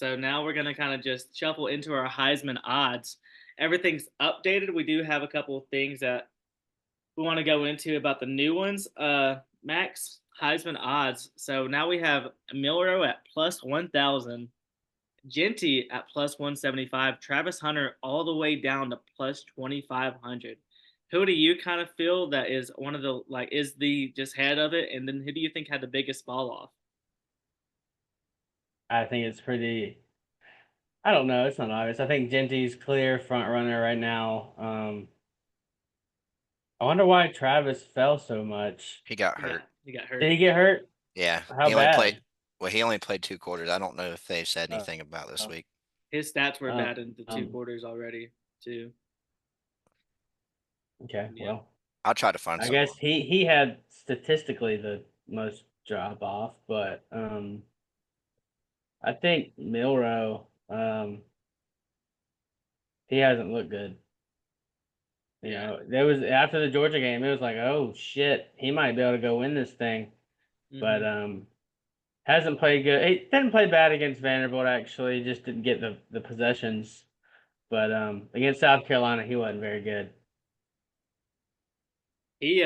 So now we're gonna kind of just shuffle into our Heisman odds. Everything's updated. We do have a couple of things that we want to go into about the new ones. Max Heisman odds. So now we have Milrow at plus 1,000, Genty at plus 175, Travis Hunter all the way down to plus 2,500. Who do you kind of feel that is one of the is the just head of it, and then who do you think had the biggest fall off? I think it's pretty. I don't know. It's not obvious. I think Genty's clear front runner right now. I wonder why Travis fell so much. He got He hurt. got he got Did hurt. he get hurt? Yeah, How bad? he only played 2 quarters. I don't know if they've said Uh, anything about this week. His stats were um, bad in the two um, quarters already too. okay, Yeah. well, I'll try to find I something. guess he had statistically the most drop off, but I think Milrow he hasn't looked good. You Yeah. know, there was after the Georgia game, it was like, oh shit, he might be able to go win this thing, but Hmm. hasn't played good. He didn't play bad against Vanderbilt actually, just didn't get the possessions. But against South Carolina, he wasn't very good. He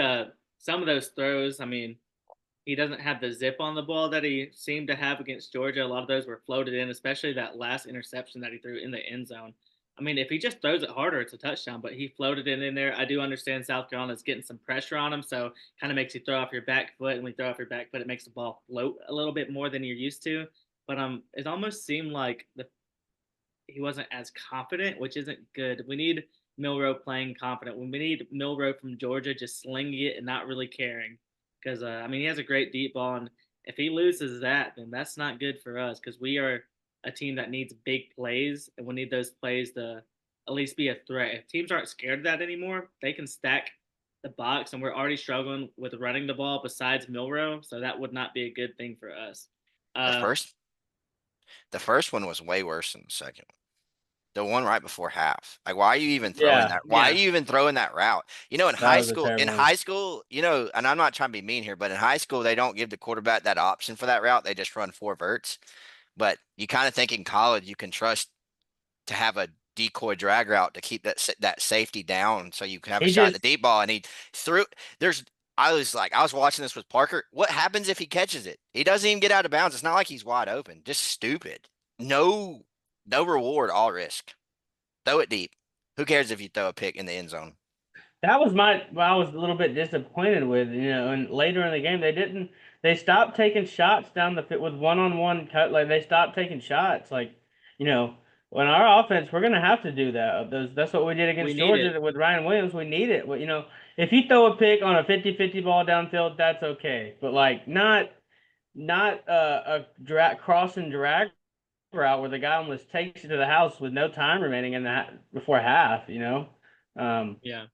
some of those throws, I mean, he doesn't have the zip on the ball that he seemed to have against Georgia. A lot of those were floated in, especially that last interception that he threw in the end zone. I mean, if he just throws it harder, it's a touchdown, but he floated it in there. I do understand South Carolina's getting some pressure on him, so kind of makes you throw off your back foot. And when you throw off your back foot, it makes the ball float a little bit more than you're used to. But it almost seemed like he wasn't as confident, which isn't good. We need Milrow playing confident. We need Milrow from Georgia just slinging it and not really caring. Because I mean, he has a great deep ball, and if he loses that, then that's not good for us. Because we are a team that needs big plays, and we need those plays to at least be a threat. If teams aren't scared of that anymore, they can stack the box, and we're already struggling with running the ball besides Milrow, so that would not be a good thing for us. The Uh, first the first one was way worse than the second one. The one right before half. Like, why are you even throwing Yeah, that? Why are yeah, you even throwing that route? that was a terrible one. And I'm not trying to be mean here, but in high school, they don't give the quarterback that option for that route. They just run 4 verts. But you kind of think in college you can trust to have a decoy drag route to keep that safety down so you can have a He shot at the just deep ball. And he threw. There's. I was watching this with Parker. What happens if he catches it? He doesn't even get out of bounds. It's not like he's wide open. Just stupid. No, no reward, all risk. Throw it deep. Who cares if you throw a pick in the end zone? that was what I was a little bit disappointed with. You know, and later in the game, they stopped taking shots down the fit with one-on-one cut. Like they stopped taking shots. Like, you know, when our offense, we're gonna have to do that. That's what we did we against need it. Georgia with Ryan Williams. We need it. Well, you know, if you throw a pick on a 50-50 ball downfield, that's okay. But like not a cross and drag route where the guy almost takes you to the house with no time remaining in that before half. You know. Um, Yeah.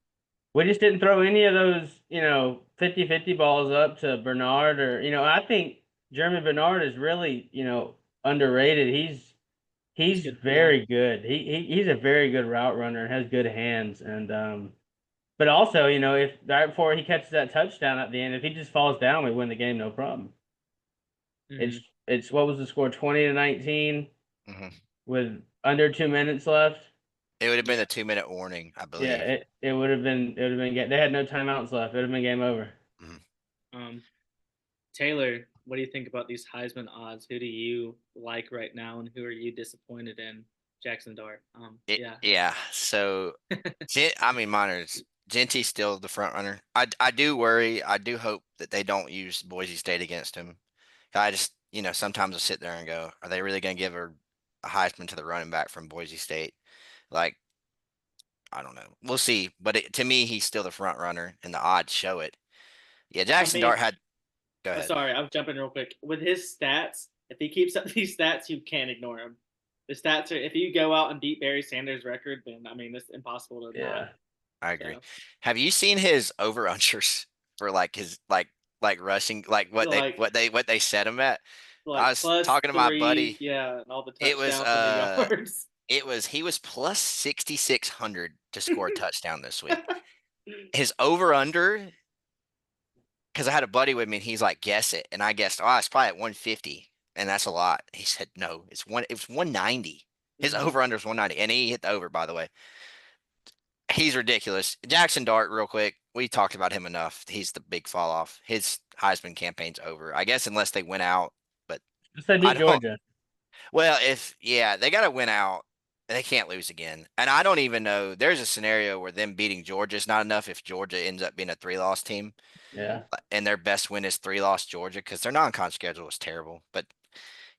we just didn't throw any of those, 50-50 balls up to Bernard or, I think Jeremy Bernard is really, underrated. He's He's good. Yeah. very good. He's a very good route runner and has good hands. And but also, if right before he catches that touchdown at the end, if he just falls down, we win the game, no problem. It's Hmm. it's what was the score? 20-19 Hmm. with under 2 minutes left. It would have been Yeah. a 2-minute warning, I Yeah, believe. it would have been they had no timeouts left. It would have been game over. Mhm. Um, Taylor, what do you think about these Heisman odds? Who do you like right now, and who are you disappointed in? Jackson Dart. Yeah. Yeah. So, I mean, minors. Genty's still the front runner. I do worry. I do hope that they don't use Boise State against him. I just, sometimes I sit there and go, are they really going to give a Heisman to the running back from Boise State? Like, I don't know. We'll see. But to me, he's still the front runner, and the odds show it. Yeah, I Jackson mean, Dart had. Go ahead. sorry, I'm jumping real quick. With his stats, if he keeps up these stats, you can't ignore him. The stats are if you go out and beat Barry Sanders' record, then I mean it's impossible to not. Yeah. I agree. So Have you seen his over unders for like his like rushing like like what they set him at? I was plus talking to my buddy. 3, yeah, and all the It was touchdowns and the yards. he was plus 6,600 to score a touchdown this week. His over under, because I had a buddy with me and he's like, guess it. And I guessed, oh, it's probably at 150. and that's a lot. He said, no, it was 190. His Mhm. over under is 190, and he hit the over, by the way. He's ridiculous. Jackson Dart, real quick. We talked about him enough. He's the big fall off. His Heisman campaign's over. I guess unless they win out, but Just they I beat don't. Georgia. Well, if yeah, they got to win out. They can't lose again. And I don't even know. There's a scenario where them beating Georgia is not enough if Georgia ends up being a 3-loss team Yeah. and their best win is 3-loss Georgia because their non-con schedule was terrible. But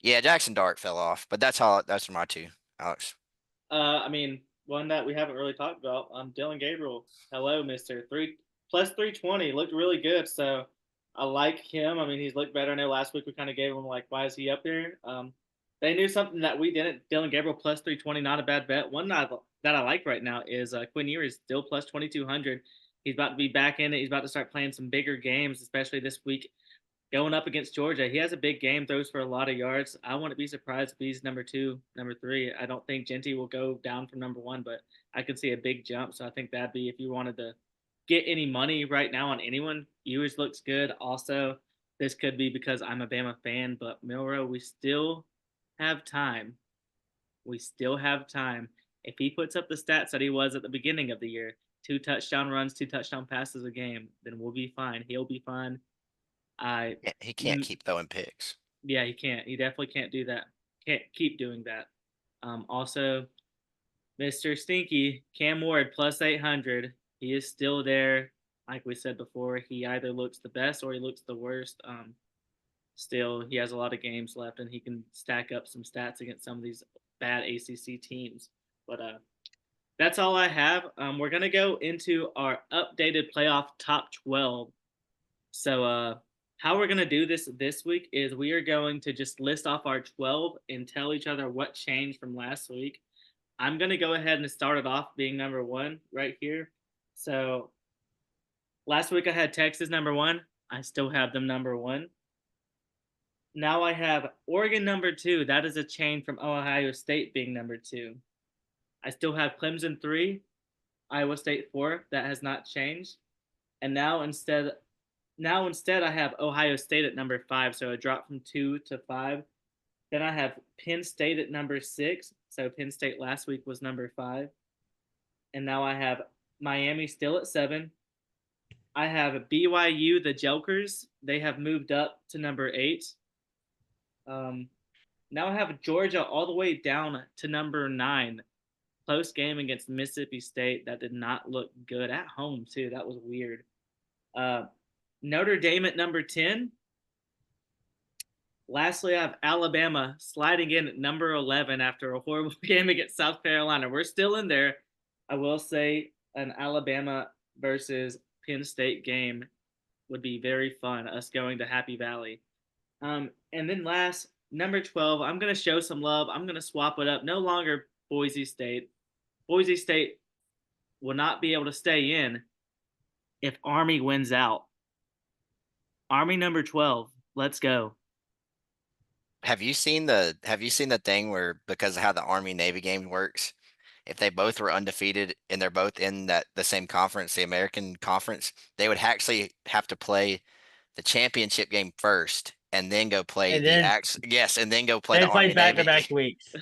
yeah, Jackson Dart fell off. But that's all. That's my two, Alex. I mean, one that we haven't really talked about. Dylan Gabriel. Hello, Mister Three plus 320 looked really good. So I like him. I mean, he's looked better. I know last week we kind of gave him like, why is he up there? They knew something that we didn't. Dylan Gabriel plus 320, not a bad bet. One that I like right now is Quinn Ewers still plus 2200. He's about to be back in it. He's about to start playing some bigger games, especially this week going up against Georgia. He has a big game, throws for a lot of yards. I wouldn't be surprised if he's number two, number three. I don't think Genty will go down from number one, but I could see a big jump. So I think that'd be if you wanted to get any money right now on anyone. Ewers looks good. Also, this could be because I'm a Bama fan, but Milrow, we still have time. We still have time. If he puts up the stats that he was at the beginning of the year, 2 touchdown runs, 2 touchdown passes a game, then we'll be fine. He'll be fine. I Yeah, he can't keep throwing picks. Yeah, he can't. He definitely can't do that. Can't keep doing that. Also, Mr. Stinky, Cam Ward plus 800. He is still there. Like we said before, he either looks the best or he looks the worst. Still, he has a lot of games left and he can stack up some stats against some of these bad ACC teams. But that's all I have. We're going to go into our updated playoff top 12. So, how we're gonna do this week is we are going to just list off our 12 and tell each other what changed from last week. I'm gonna go ahead and start it off being number one right here. So last week I had Texas number one. I still have them number one. Now I have Oregon number two. That is a change from Ohio State being number two. I still have Clemson three, Iowa State four. That has not changed. And now instead I have Ohio State at number five, so a drop from 2 to 5. Then I have Penn State at number 6, so Penn State last week was number 5, and now I have Miami still at 7. I have BYU, the Jokers. They have moved up to number 8. Um, Now I have Georgia all the way down to number 9. Close game against Mississippi State that did not look good at home too. That was weird. Uh, Notre Dame at number 10. Lastly, I have Alabama sliding in at number 11 after a horrible game against South Carolina. We're still in there. I will say an Alabama versus Penn State game would be very fun, us going to Happy Valley. And then last, number 12, I'm going to show some love. I'm going to swap it up. No longer Boise State. Boise State will not be able to stay in if Army wins out. Army number 12. Let's go. Have you seen the thing where because of how the Army Navy game works, if they both were undefeated and they're both in the same conference, the American Conference, they would actually have to play the championship game first and then go play And then and then go play they the play Army back to Navy. back weeks.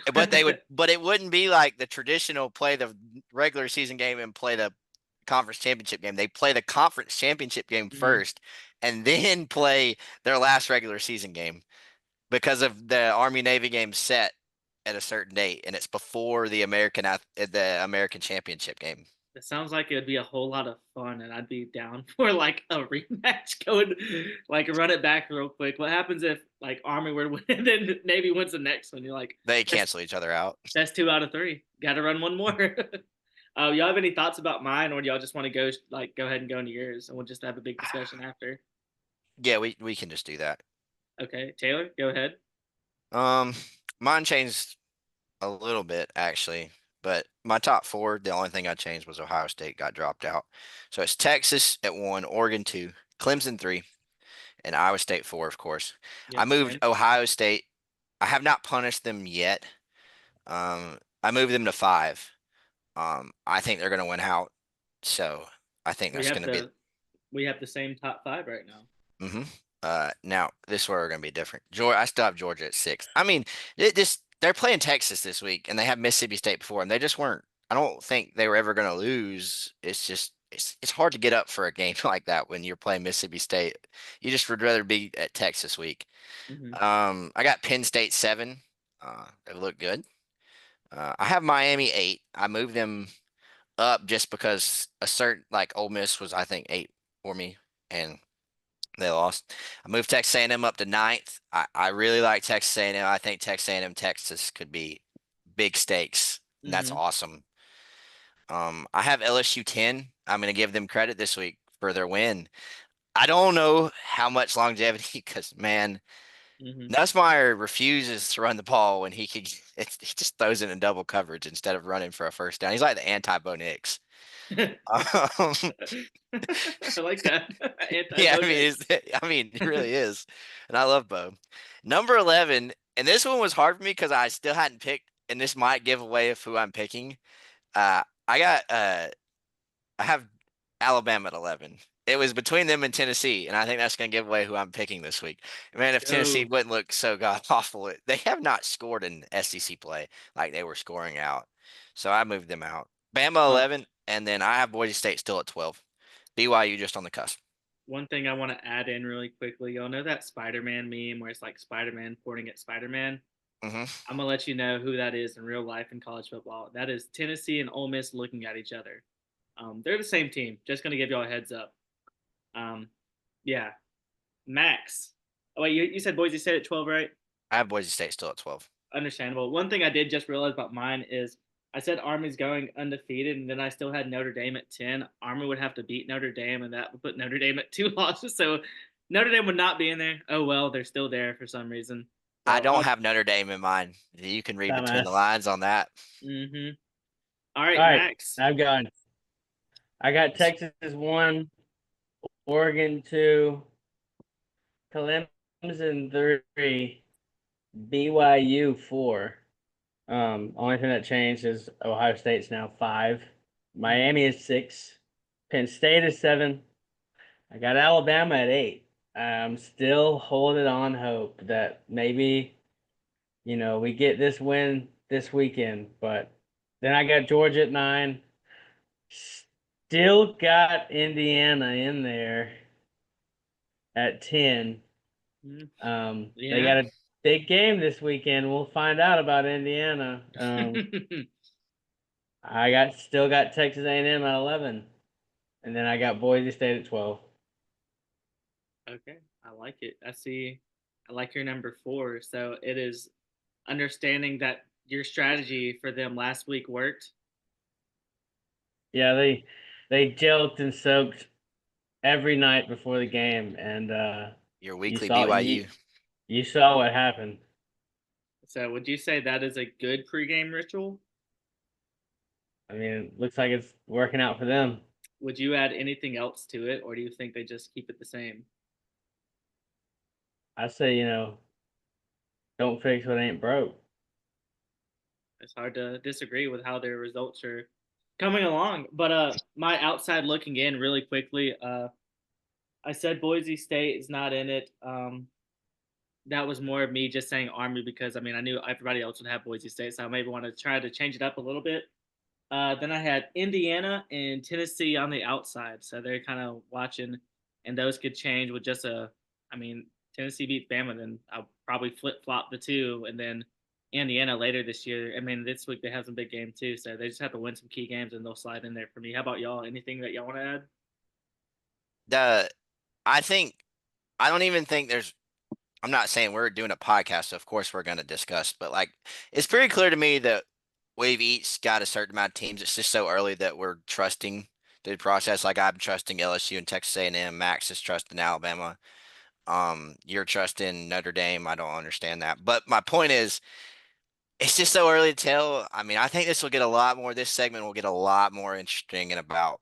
But it wouldn't be like the traditional play the regular season game and play the conference championship game. They play the conference championship game Mhm. first and then play their last regular season game because of the Army Navy game set at a certain date, and it's before the American Championship game. It sounds like it would be a whole lot of fun, and I'd be down for like a rematch. Going like run it back real quick. What happens if like Army were to win, and then Navy wins the next one? You're like, They that's cancel each other out. that's 2 out of 3. Got to run one more. Y'all have any thoughts about mine, or do y'all just want to go ahead and go into yours, and we'll just have a big discussion after? Yeah, we can just do that. Okay, Taylor, go ahead. Um, Mine changed a little bit actually, but my top four, the only thing I changed was Ohio State got dropped out. So it's Texas at 1, Oregon 2, Clemson 3, and Iowa State 4, of course. I Yep, moved same. Ohio State. I have not punished them yet. I moved them to 5. I think they're going to win out. So I think We that's have going to be. the we have the same top 5 right now. Mm-hmm. Now this is where we're gonna be different. Georgia, I still have Georgia at 6. I mean, they're playing Texas this week, and they have Mississippi State before, and they just weren't. I don't think they were ever gonna lose. It's just it's hard to get up for a game like that when you're playing Mississippi State. You just would rather be at Texas week. Hmm. I got Penn State 7. They look good. I have Miami 8. I moved them up just because a certain like Ole Miss was I think 8 for me, and they lost. I moved Texas A&M up to ninth. I really like Texas A&M. I think Texas A&M Texas could be big stakes, and that's Hmm. awesome. I have LSU 10. I'm going to give them credit this week for their win. I don't know how much longevity because man, Hmm. Nussmeier refuses to run the ball when he could. He just throws it in double coverage instead of running for a first down. He's like the anti-Bo Nix. Um, I like that. Yeah, Anti-Bo I mean, Nix. I mean, it really is, and I love Bo. Number 11, and this one was hard for me because I still hadn't picked, and this might give away of who I'm picking. I got, I have Alabama at 11. It was between them and Tennessee, and I think that's going to give away who I'm picking this week. Man, if Tennessee Go. wouldn't look so god awful, they have not scored in SEC play like they were scoring out, so I moved them out. Bama Uh, 11, and then I have Boise State still at 12. BYU just on the cusp. One thing I want to add in really quickly, y'all know that Spider-Man meme where it's like Spider-Man pointing at Spider-Man? Hmm. I'm gonna let you know who that is in real life in college football. That is Tennessee and Ole Miss looking at each other. They're the same team. Just gonna give y'all a heads up. Um, yeah, Max. Oh wait, you said Boise State at 12, right? I have Boise State still at 12. Understandable. One thing I did just realize about mine is I said Army's going undefeated, and then I still had Notre Dame at 10. Army would have to beat Notre Dame, and that would put Notre Dame at 2 losses. So Notre Dame would not be in there. Oh well, they're still there for some reason. I So don't I'll. have Notre Dame in mind. You can read between the Dumbass. lines on that. Mm-hmm. All All right, right, Max. I've got. I got Texas 1, Oregon 2, Clemson 3, BYU 4. Only thing that changed is Ohio State's now 5. Mm-hmm. Miami is 6. Penn State is 7. I got Alabama at 8. I'm still holding on hope that maybe, we get this win this weekend. But then I got Georgia at 9. Still got Indiana in there at 10. They Yeah. got a big game this weekend. We'll find out about Indiana. I got Texas A&M at 11, and then I got Boise State at 12. Okay, I like it. I see. I like your number 4. So it is understanding that your strategy for them last week worked. Yeah, they joked and soaked every night before the game, and Your you weekly saw you BYU. you saw what happened. So would you say that is a good pregame ritual? I mean, it looks like it's working out for them. Would you add anything else to it, or do you think they just keep it the same? I say, don't fix what ain't broke. It's hard to disagree with how their results are coming along. But my outside looking in really quickly, I said Boise State is not in it. That was more of me just saying Army because I mean I knew everybody else would have Boise State, so I maybe want to try to change it up a little bit. Then I had Indiana and Tennessee on the outside, so they're kind of watching, and those could change with just a. I mean, Tennessee beats Bama, then I'll probably flip flop the two, and then Indiana later this year. I mean, this week they have some big games too, so they just have to win some key games, and they'll slide in there for me. How about y'all? Anything that y'all want to add? The I think I don't even think there's. I'm not saying we're doing a podcast, so of course we're going to discuss, but like it's pretty clear to me that we've each got a certain amount of teams. It's just so early that we're trusting the process. Like I'm trusting LSU and Texas A&M. Max is trusting Alabama. You're trusting Notre Dame. I don't understand that, but my point is, it's just so early to tell. I mean, I think this will get a lot more. This segment will get a lot more interesting in about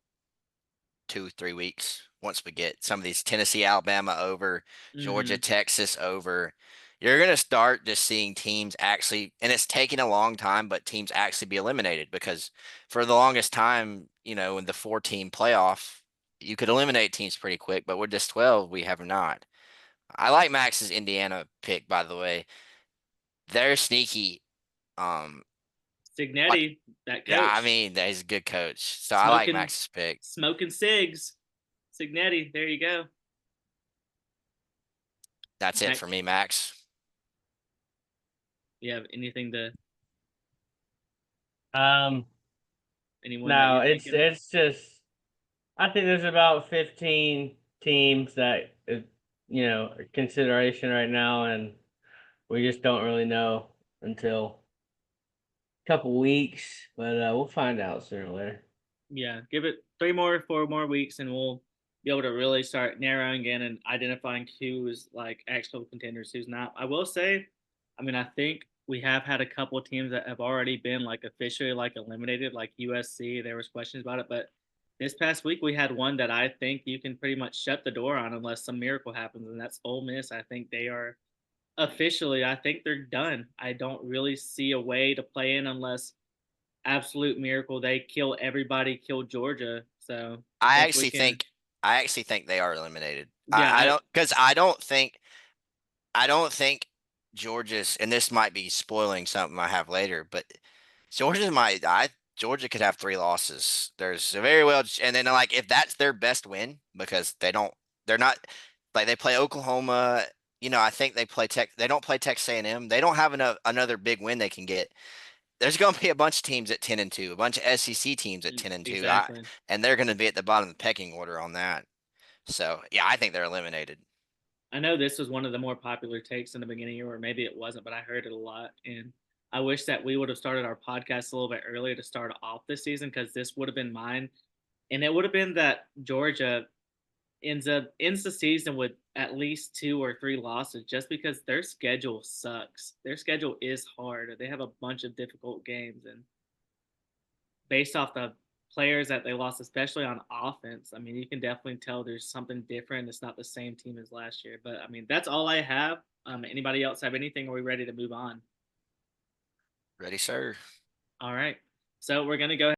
2, 3 weeks once we get some of these Tennessee, Alabama over, Georgia, Mm-hmm. Texas over. You're going to start just seeing teams actually, and it's taking a long time, but teams actually be eliminated because for the longest time, in the 4-team playoff, you could eliminate teams pretty quick, but with this 12, we have not. I like Max's Indiana pick, by the way. They're sneaky. Like, Signetti, that yeah, I coach, mean, he's a good coach. So I like smoking, Max's pick. smoking cigs. Signetti, there you go. That's it Max, for me, Max. you have anything to Um, anyone that no, you're it's thinking? it's just I think there's about 15 teams that consideration right now, and we just don't really know until a couple weeks. But we'll find out sooner or later. Yeah, give it 4 more weeks, and we'll be able to really start narrowing in and identifying who's like actual contenders, who's not. I will say, I mean, I think we have had a couple of teams that have already been like officially like eliminated, like USC. There was questions about it, but this past week we had one that I think you can pretty much shut the door on unless some miracle happens, and that's Ole Miss. I think they are officially. I think they're done. I don't really see a way to play in unless absolute miracle. They kill everybody, kill Georgia. So I I think we actually can. think I actually think they are eliminated. Yeah, I don't because I don't think Georgia's, and this might be spoiling something I have later, but Georgia could have 3 losses. There's a very well, and then like if that's their best win because they're not like they play Oklahoma. I think they play Tech. They don't play Texas A&M. They don't have another big win they can get. There's going to be a bunch of teams at 10-2, a bunch of SEC teams at 10-2, exactly. and they're going to be at the bottom of the pecking order on that. So yeah, I think they're eliminated. I know this was one of the more popular takes in the beginning, or maybe it wasn't, but I heard it a lot. And I wish that we would have started our podcast a little bit earlier to start off this season because this would have been mine. And it would have been that Georgia ends the season with at least 2 or 3 losses just because their schedule sucks. Their schedule is hard. They have a bunch of difficult games, and based off the players that they lost, especially on offense, I mean, you can definitely tell there's something different. It's not the same team as last year. But I mean, that's all I have. Anybody else have anything? Are we ready to move on? Ready, sir? All right. So we're gonna go